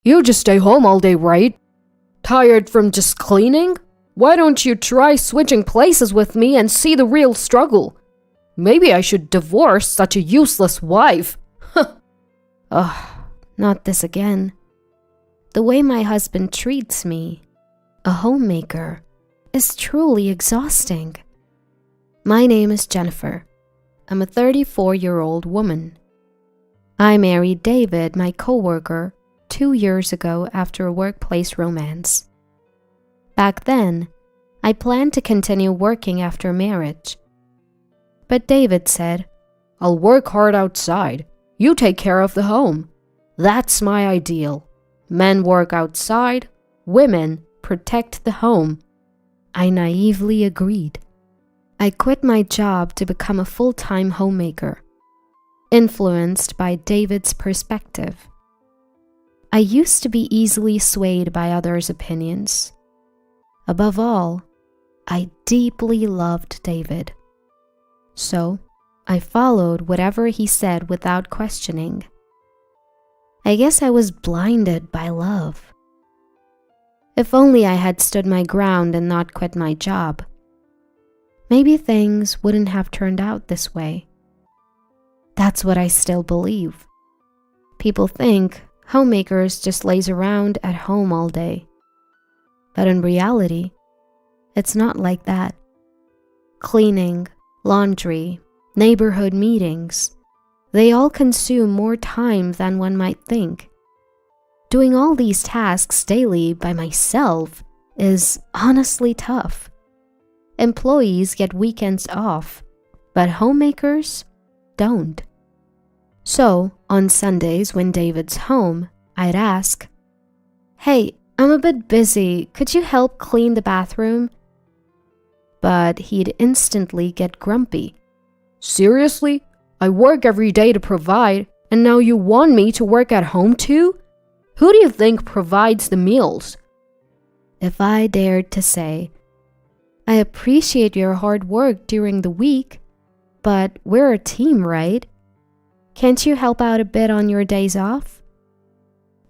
You just stay home all day, right? Tired from just cleaning? Why don't you try switching places with me and see the real struggle? Maybe I should divorce such a useless wife. Ugh, not this again. The way my husband treats me, a homemaker, is truly exhausting. My name is Jennifer. I'm a 34-year-old woman. I married David, my coworker, 2 years ago after a workplace romance. Back then, I planned to continue working after marriage. But David said, I'll work hard outside. You take care of the home. That's my ideal. Men work outside, women protect the home. I naively agreed. I quit my job to become a full-time homemaker, influenced by David's perspective. I used to be easily swayed by others' opinions. Above all, I deeply loved David. So, I followed whatever he said without questioning. I guess I was blinded by love. If only I had stood my ground and not quit my job. Maybe things wouldn't have turned out this way. That's what I still believe. People think homemakers just laze around at home all day. But in reality, it's not like that. Cleaning, laundry, neighborhood meetings, they all consume more time than one might think. Doing all these tasks daily by myself is honestly tough. Employees get weekends off, but homemakers don't. So, on Sundays when David's home, I'd ask, "Hey, I'm a bit busy. Could you help clean the bathroom?" But he'd instantly get grumpy. Seriously? I work every day to provide, and now you want me to work at home too? Who do you think provides the meals? If I dared to say, "I appreciate your hard work during the week, but we're a team, right? Can't you help out a bit on your days off?"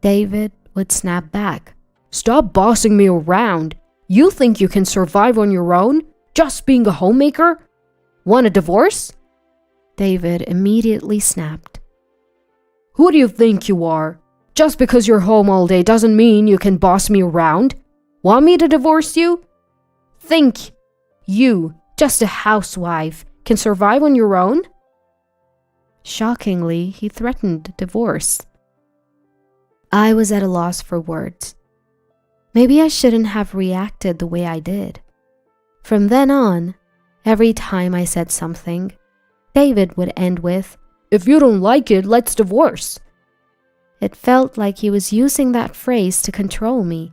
David would snap back. Stop bossing me around. You think you can survive on your own, just being a homemaker? Want a divorce? David immediately snapped. Who do you think you are? Just because you're home all day doesn't mean you can boss me around. Want me to divorce you? Think you, just a housewife, can survive on your own? Shockingly, he threatened divorce. I was at a loss for words. Maybe I shouldn't have reacted the way I did. From then on, every time I said something, David would end with, "If you don't like it, let's divorce." It felt like he was using that phrase to control me.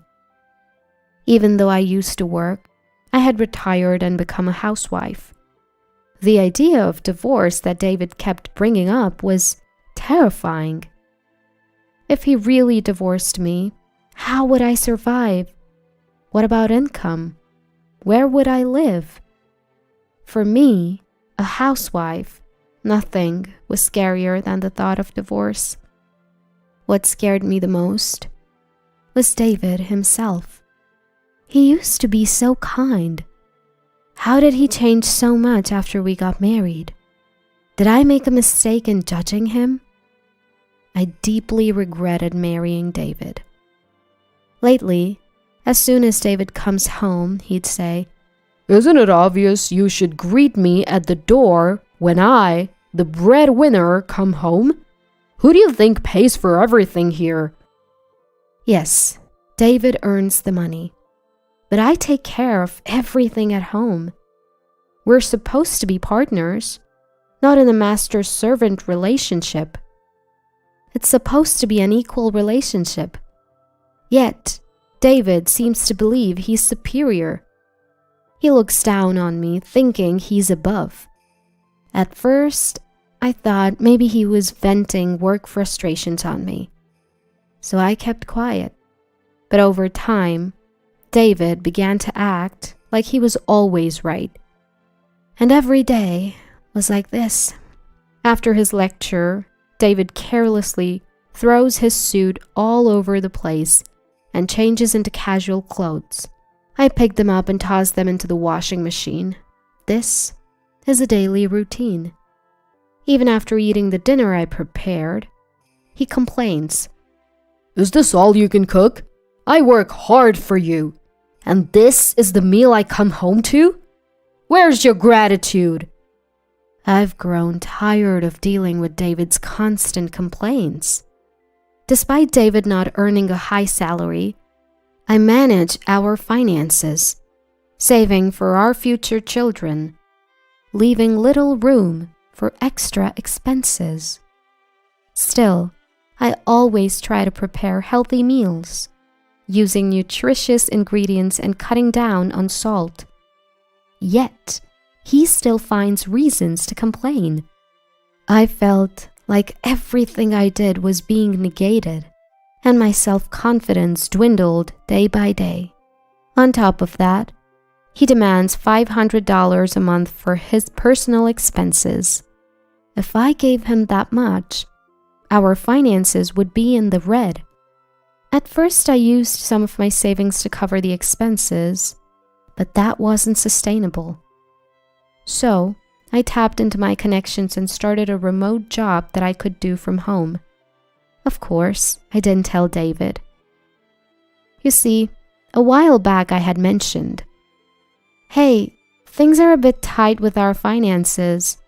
Even though I used to work, I had retired and become a housewife. The idea of divorce that David kept bringing up was terrifying. If he really divorced me, how would I survive? What about income? Where would I live? For me, a housewife, nothing was scarier than the thought of divorce. What scared me the most was David himself. He used to be so kind. How did he change so much after we got married? Did I make a mistake in judging him? I deeply regretted marrying David. Lately, as soon as David comes home, he'd say, "Isn't it obvious you should greet me at the door when I, the breadwinner, come home? Who do you think pays for everything here?" Yes, David earns the money, but I take care of everything at home. We're supposed to be partners, not in a master-servant relationship. It's supposed to be an equal relationship. Yet, David seems to believe he's superior. He looks down on me, thinking he's above. At first, I thought maybe he was venting work frustrations on me. So I kept quiet. But over time, David began to act like he was always right. And every day was like this. After his lecture, David carelessly throws his suit all over the place, and changes into casual clothes. I pick them up and toss them into the washing machine. This is a daily routine. Even after eating the dinner I prepared, he complains. Is this all you can cook? I work hard for you. And this is the meal I come home to? Where's your gratitude? I've grown tired of dealing with David's constant complaints. Despite David not earning a high salary, I manage our finances, saving for our future children, leaving little room for extra expenses. Still, I always try to prepare healthy meals, using nutritious ingredients and cutting down on salt. Yet, he still finds reasons to complain. I felt like everything I did was being negated, and my self-confidence dwindled day by day. On top of that, he demands $500 a month for his personal expenses. If I gave him that much, our finances would be in the red. At first, I used some of my savings to cover the expenses, but that wasn't sustainable. So, I tapped into my connections and started a remote job that I could do from home. Of course, I didn't tell David. You see, a while back I had mentioned, "Hey, things are a bit tight with our finances.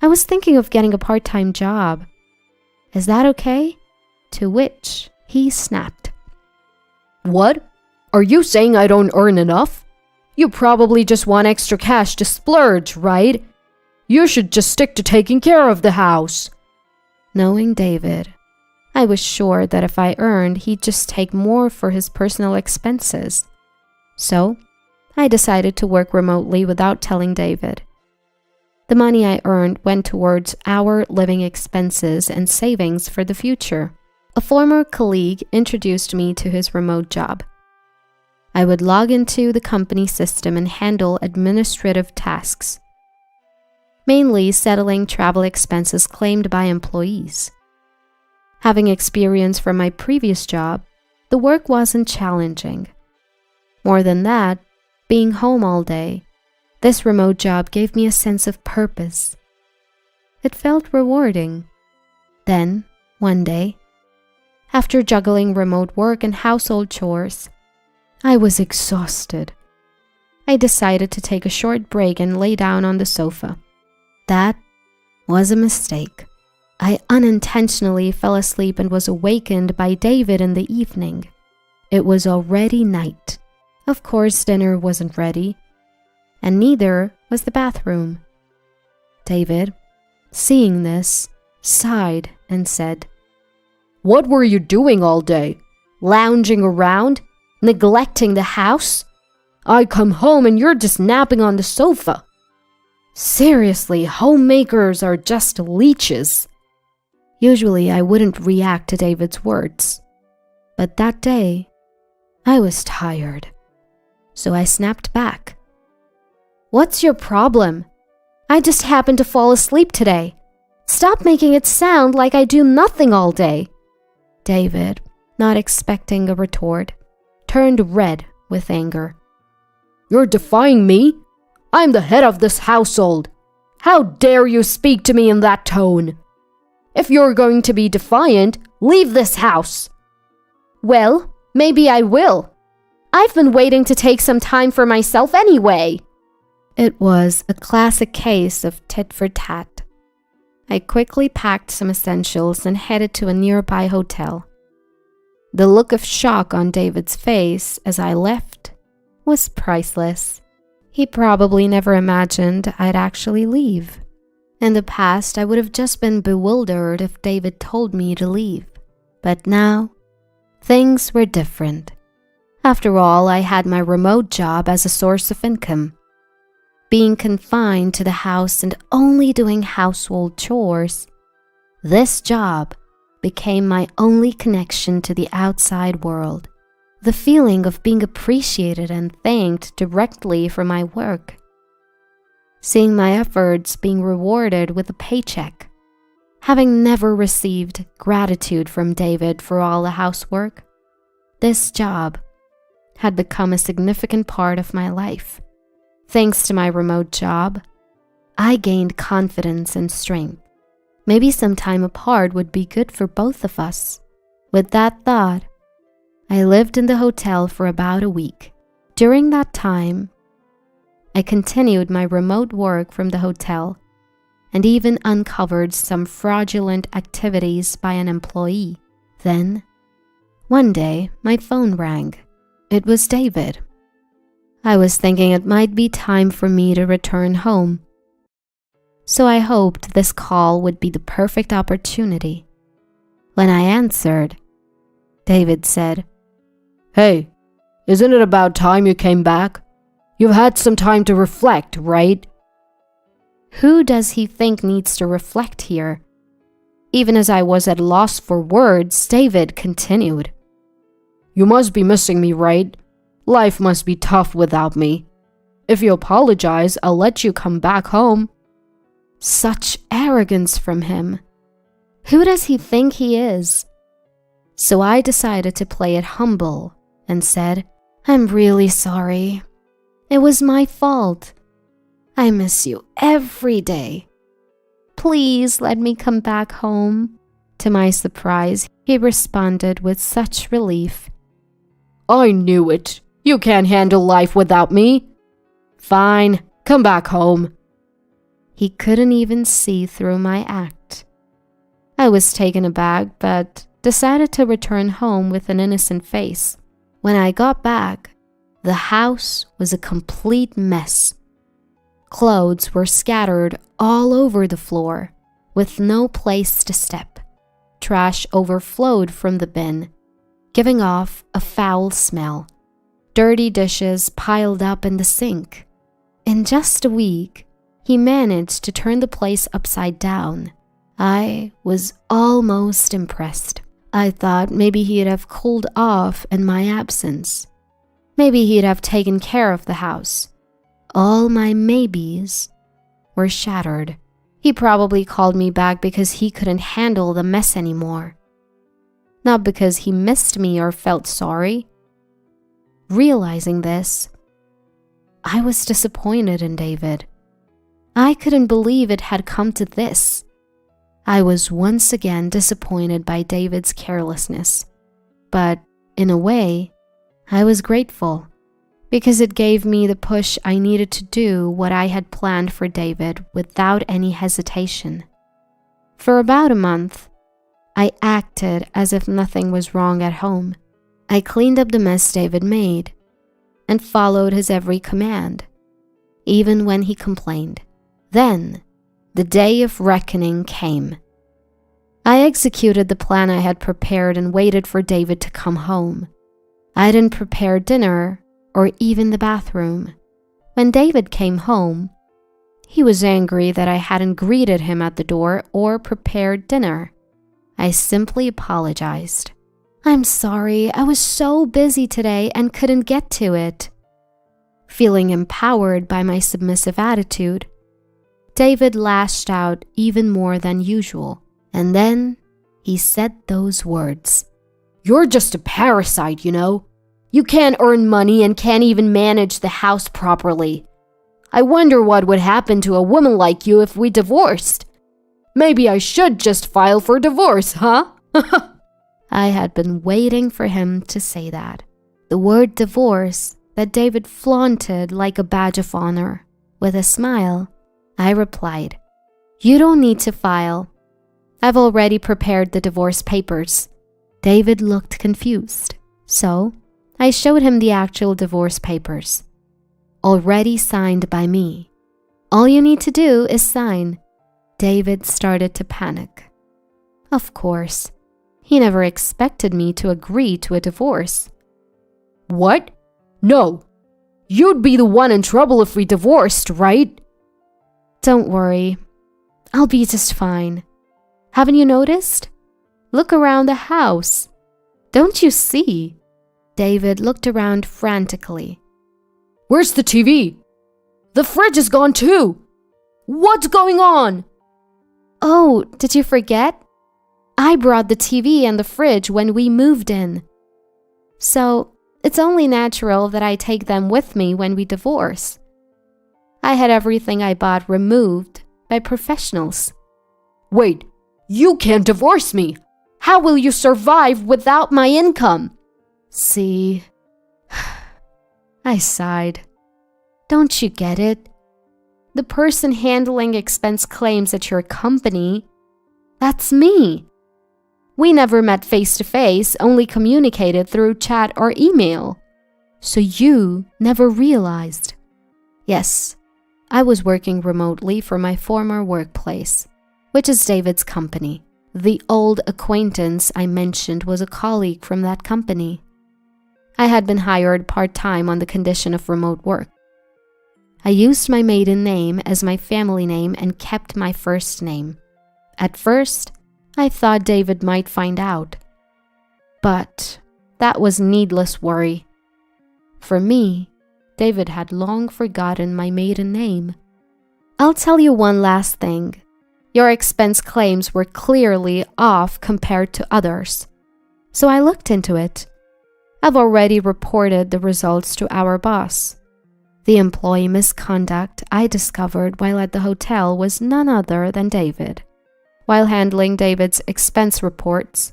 I was thinking of getting a part-time job. Is that okay?" To which he snapped. What? Are you saying I don't earn enough? You probably just want extra cash to splurge, right? You should just stick to taking care of the house. Knowing David, I was sure that if I earned, he'd just take more for his personal expenses. So, I decided to work remotely without telling David. The money I earned went towards our living expenses and savings for the future. A former colleague introduced me to his remote job. I would log into the company system and handle administrative tasks, mainly settling travel expenses claimed by employees. Having experience from my previous job, the work wasn't challenging. More than that, being home all day, this remote job gave me a sense of purpose. It felt rewarding. Then, one day, after juggling remote work and household chores, I was exhausted. I decided to take a short break and lay down on the sofa. That was a mistake. I unintentionally fell asleep and was awakened by David in the evening. It was already night. Of course, dinner wasn't ready, and neither was the bathroom. David, seeing this, sighed and said, What were you doing all day? Lounging around? Neglecting the house? I come home and you're just napping on the sofa. Seriously, homemakers are just leeches. Usually I wouldn't react to David's words, but that day I was tired, so I snapped back. What's your problem? I just happened to fall asleep today. Stop making it sound like I do nothing all day. David, not expecting a retort, turned red with anger. You're defying me? I'm the head of this household. How dare you speak to me in that tone? If you're going to be defiant, leave this house. Well, maybe I will. I've been waiting to take some time for myself anyway. It was a classic case of tit for tat. I quickly packed some essentials and headed to a nearby hotel. The look of shock on David's face as I left was priceless. He probably never imagined I'd actually leave. In the past, I would have just been bewildered if David told me to leave. But now, things were different. After all, I had my remote job as a source of income. Being confined to the house and only doing household chores, this job became my only connection to the outside world. The feeling of being appreciated and thanked directly for my work. Seeing my efforts being rewarded with a paycheck. Having never received gratitude from David for all the housework, this job had become a significant part of my life. Thanks to my remote job, I gained confidence and strength. Maybe some time apart would be good for both of us. With that thought, I lived in the hotel for about a week. During that time, I continued my remote work from the hotel and even uncovered some fraudulent activities by an employee. Then, one day, my phone rang. It was David. I was thinking it might be time for me to return home, so I hoped this call would be the perfect opportunity. When I answered, David said, "Hey, isn't it about time you came back? You've had some time to reflect, right?" Who does he think needs to reflect here? Even as I was at loss for words, David continued, "You must be missing me, right? Life must be tough without me. If you apologize, I'll let you come back home." Such arrogance from him. Who does he think he is? So I decided to play it humble and said, "I'm really sorry. It was my fault. I miss you every day. Please let me come back home." To my surprise, he responded with such relief. "I knew it. You can't handle life without me. Fine, come back home." He couldn't even see through my act. I was taken aback, but decided to return home with an innocent face. When I got back, the house was a complete mess. Clothes were scattered all over the floor, with no place to step. Trash overflowed from the bin, giving off a foul smell. Dirty dishes piled up in the sink. In just a week, he managed to turn the place upside down. I was almost impressed. I thought maybe he'd have cooled off in my absence. Maybe he'd have taken care of the house. All my maybes were shattered. He probably called me back because he couldn't handle the mess anymore. Not because he missed me or felt sorry. Realizing this, I was disappointed in David. I couldn't believe it had come to this. I was once again disappointed by David's carelessness, but in a way, I was grateful because it gave me the push I needed to do what I had planned for David without any hesitation. For about a month, I acted as if nothing was wrong at home. I cleaned up the mess David made and followed his every command, even when he complained. Then, the day of reckoning came. I executed the plan I had prepared and waited for David to come home. I didn't prepare dinner or even the bathroom. When David came home, he was angry that I hadn't greeted him at the door or prepared dinner. I simply apologized. "I'm sorry, I was so busy today and couldn't get to it." Feeling empowered by my submissive attitude, David lashed out even more than usual, and then he said those words. "You're just a parasite, you know. You can't earn money and can't even manage the house properly. I wonder what would happen to a woman like you if we divorced. Maybe I should just file for divorce, huh?" I had been waiting for him to say that. The word divorce that David flaunted like a badge of honor. With a smile, I replied, "You don't need to file. I've already prepared the divorce papers." David looked confused, so I showed him the actual divorce papers, already signed by me. "All you need to do is sign." David started to panic. Of course, he never expected me to agree to a divorce. "What? No. You'd be the one in trouble if we divorced, right?" "Don't worry. I'll be just fine. Haven't you noticed? Look around the house. Don't you see?" David looked around frantically. "Where's the TV? The fridge is gone too. What's going on?" Oh, did you forget? I brought the TV and the fridge when we moved in. So, it's only natural that I take them with me when we divorce. I had everything I bought removed by professionals. Wait, you can't divorce me. How will you survive without my income? See, I sighed. Don't you get it? The person handling expense claims at your company, that's me. We never met face to face, only communicated through chat or email. So you never realized. Yes, I was working remotely for my former workplace, which is David's company. The old acquaintance I mentioned was a colleague from that company. I had been hired part-time on the condition of remote work. I used my maiden name as my family name and kept my first name. At first, I thought David might find out. But that was needless worry. For me, David had long forgotten my maiden name. I'll tell you one last thing. Your expense claims were clearly off compared to others. So I looked into it. I've already reported the results to our boss. The employee misconduct I discovered while at the hotel was none other than David. While handling David's expense reports,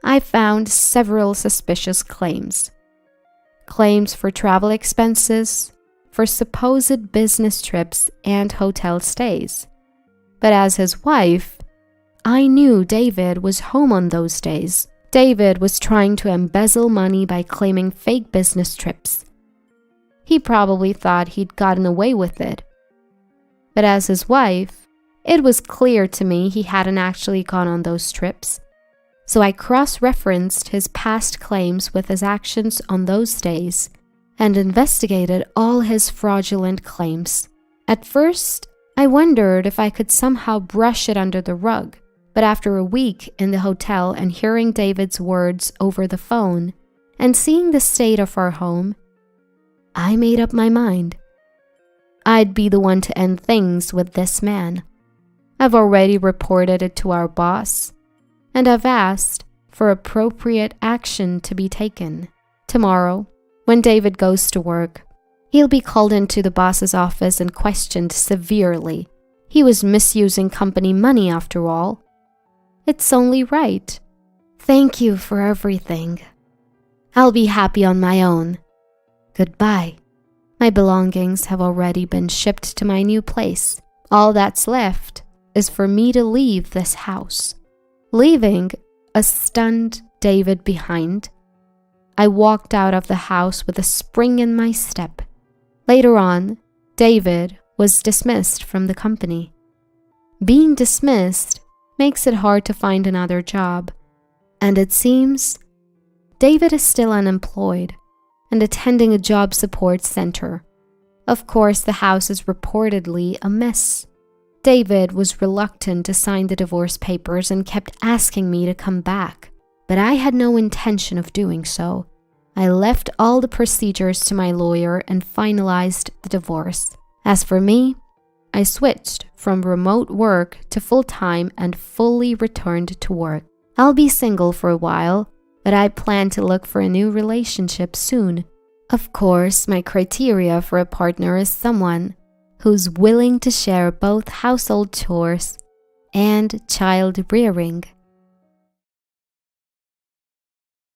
I found several suspicious claims. Claims for travel expenses, for supposed business trips and hotel stays. But as his wife, I knew David was home on those days. David was trying to embezzle money by claiming fake business trips. He probably thought he'd gotten away with it. But as his wife, it was clear to me he hadn't actually gone on those trips. So I cross-referenced his past claims with his actions on those days and investigated all his fraudulent claims. At first, I wondered if I could somehow brush it under the rug, but after a week in the hotel and hearing David's words over the phone and seeing the state of our home, I made up my mind. I'd be the one to end things with this man. I've already reported it to our boss, and I've asked for appropriate action to be taken. Tomorrow, when David goes to work, he'll be called into the boss's office and questioned severely. He was misusing company money after all. It's only right. Thank you for everything. I'll be happy on my own. Goodbye. My belongings have already been shipped to my new place. All that's left is for me to leave this house. Leaving a stunned David behind, I walked out of the house with a spring in my step. Later on, David was dismissed from the company. Being dismissed makes it hard to find another job, and it seems David is still unemployed and attending a job support center. Of course, the house is reportedly a mess. David was reluctant to sign the divorce papers and kept asking me to come back, but I had no intention of doing so. I left all the procedures to my lawyer and finalized the divorce. As for me, I switched from remote work to full-time and fully returned to work. I'll be single for a while, but I plan to look for a new relationship soon. Of course, my criteria for a partner is someone who's willing to share both household chores and child rearing.